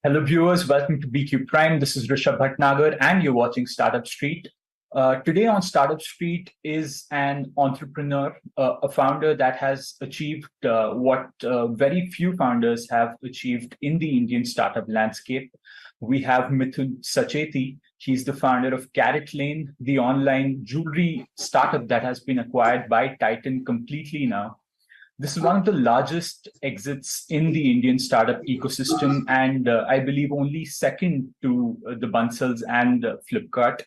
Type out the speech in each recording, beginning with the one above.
Hello, viewers. Welcome to BQ Prime. This is Rishabh Bhatnagar, and you're watching Startup Street. Today on Startup Street is an entrepreneur, a founder that has achieved what very few founders have achieved in the Indian startup landscape. We have Mithun Sacheti. He's the founder of CaratLane, the online jewelry startup that has been acquired by Titan completely now. This is one of the largest exits in the Indian startup ecosystem, and I believe only second to the Bansals and Flipkart.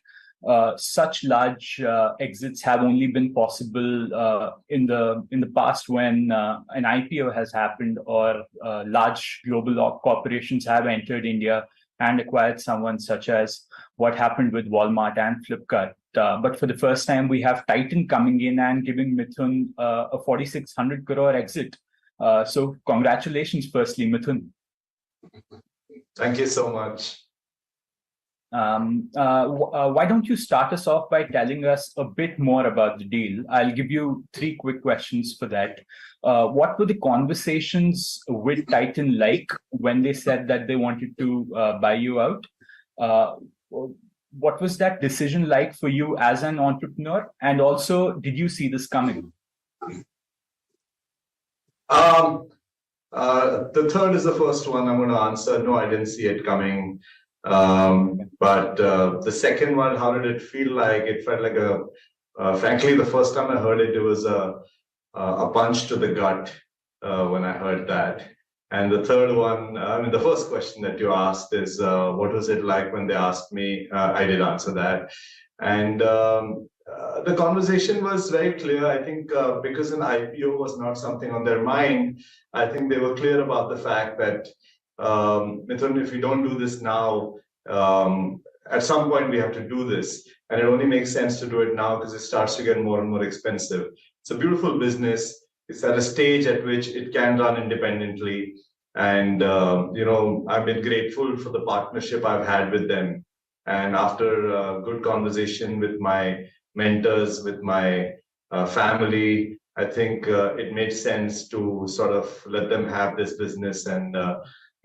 Such large exits have only been possible in the past when an IPO has happened or large global corporations have entered India and acquired someone, such as what happened with Walmart and Flipkart. But for the first time, we have Titan coming in and giving Mithun a 4,600 crore exit. So congratulations, firstly, Mithun. Thank you so much. Why don't you start us off by telling us a bit more about the deal? I'll give you three quick questions for that. What were the conversations with Titan like when they said that they wanted to buy you out? What was that decision like for you as an entrepreneur? And also, did you see this coming? The third is the first one I'm going to answer. No, I didn't see it coming. But the second one, how did it feel like? It felt like frankly, the first time I heard it, it was a punch to the gut when I heard that. And the third one, the first question that you asked is, what was it like when they asked me? I did answer that. And the conversation was very clear. I think because an IPO was not something on their mind, I think they were clear about the fact that, Mithun, if we don't do this now, at some point we have to do this. And it only makes sense to do it now because it starts to get more and more expensive. It's a beautiful business. It's at a stage at which it can run independently. And, I've been grateful for the partnership I've had with them. And after a good conversation with my mentors, with my family, I think it made sense to sort of let them have this business and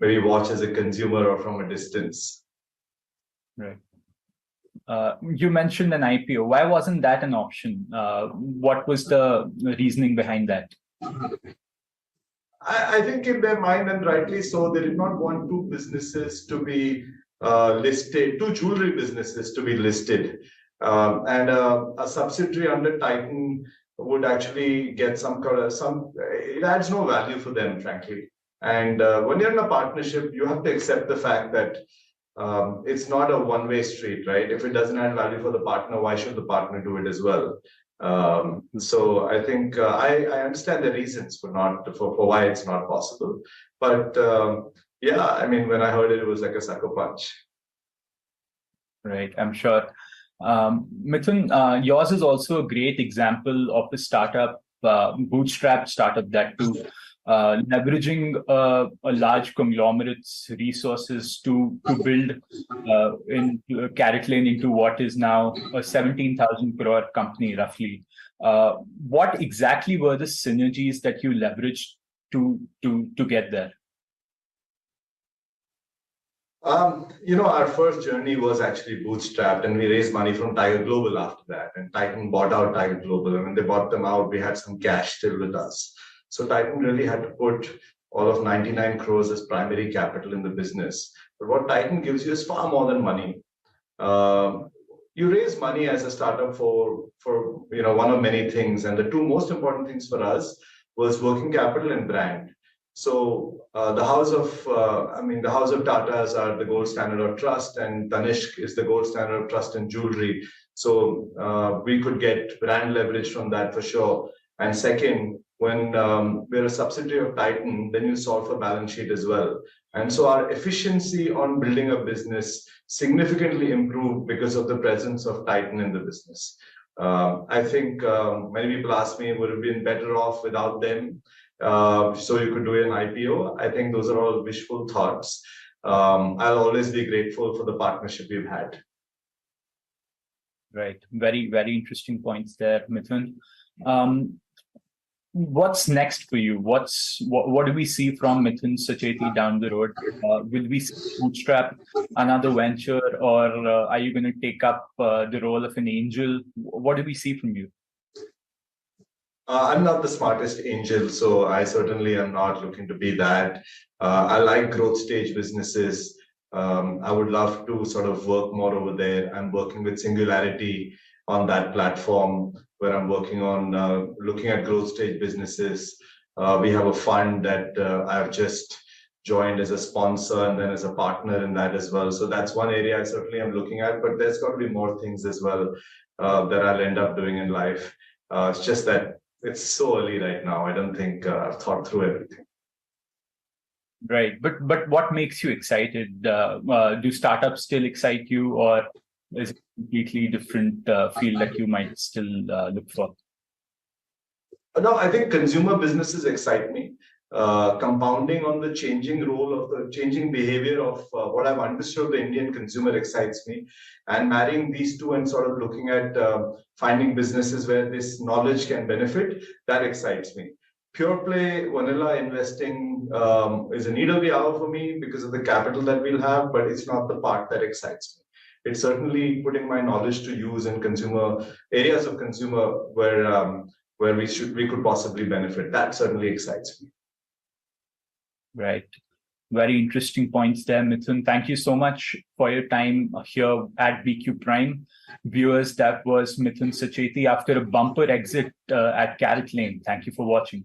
maybe watch as a consumer or from a distance. Right. You mentioned an IPO. Why wasn't that an option? What was the reasoning behind that? I think in their mind, and rightly so, they did not want two businesses to be listed, two jewelry businesses to be listed. And a subsidiary under Titan would actually get it adds no value for them, frankly. And when you're in a partnership, you have to accept the fact that it's not a one-way street, right? If it doesn't add value for the partner, why should the partner do it as well? So I think I understand the reasons for why it's not possible. But when I heard it, it was like a sucker punch. Right, I'm sure. Mithun, yours is also a great example of a startup, bootstrap startup that too. Leveraging a large conglomerate's resources to build CaratLane into what is now a 17,000 crore company, roughly. What exactly were the synergies that you leveraged to get there? Our first journey was actually bootstrapped, and we raised money from Tiger Global after that. And Titan bought out Tiger Global. And when they bought them out, we had some cash still with us. So Titan really had to put all of 99 crores as primary capital in the business. But what Titan gives you is far more than money. You raise money as a startup for one of many things, and the two most important things for us was working capital and brand. So the house of Tatas are the gold standard of trust, and Tanishq is the gold standard of trust in jewelry. So we could get brand leverage from that for sure. And second, when we're a subsidiary of Titan, then you solve for balance sheet as well. And so our efficiency on building a business significantly improved because of the presence of Titan in the business. I think many people ask me, would it have been better off without them? So you could do an IPO. I think those are all wishful thoughts. I'll always be grateful for the partnership we've had. Right. Very, very interesting points there, Mithun. What's next for you? What do we see from Mithun Sacheti down the road? Will we bootstrap another venture, or are you going to take up the role of an angel? What do we see from you? I'm not the smartest angel, so I certainly am not looking to be that. I like growth stage businesses. I would love to sort of work more over there. I'm working with Singularity on that platform where I'm working on looking at growth stage businesses. We have a fund that I've just joined as a sponsor and then as a partner in that as well. So that's one area I certainly am looking at, but there's got to be more things as well that I'll end up doing in life. It's just that it's so early right now. I don't think I've thought through everything. Right, but what makes you excited? Do startups still excite you, or is it a completely different field that you might still look for? No, I think consumer businesses excite me. Compounding on the changing role of the changing behavior of what I've understood the Indian consumer excites me, and marrying these two and sort of looking at finding businesses where this knowledge can benefit, that excites me. Pure play vanilla investing is a need of the hour for me because of the capital that we'll have, but it's not the part that excites me. It's certainly putting my knowledge to use in consumer areas of consumer where we could possibly benefit. That certainly excites me. Right. Very interesting points there, Mithun. Thank you so much for your time here at BQ Prime. Viewers, that was Mithun Sacheti after a bumper exit at CaratLane. Thank you for watching.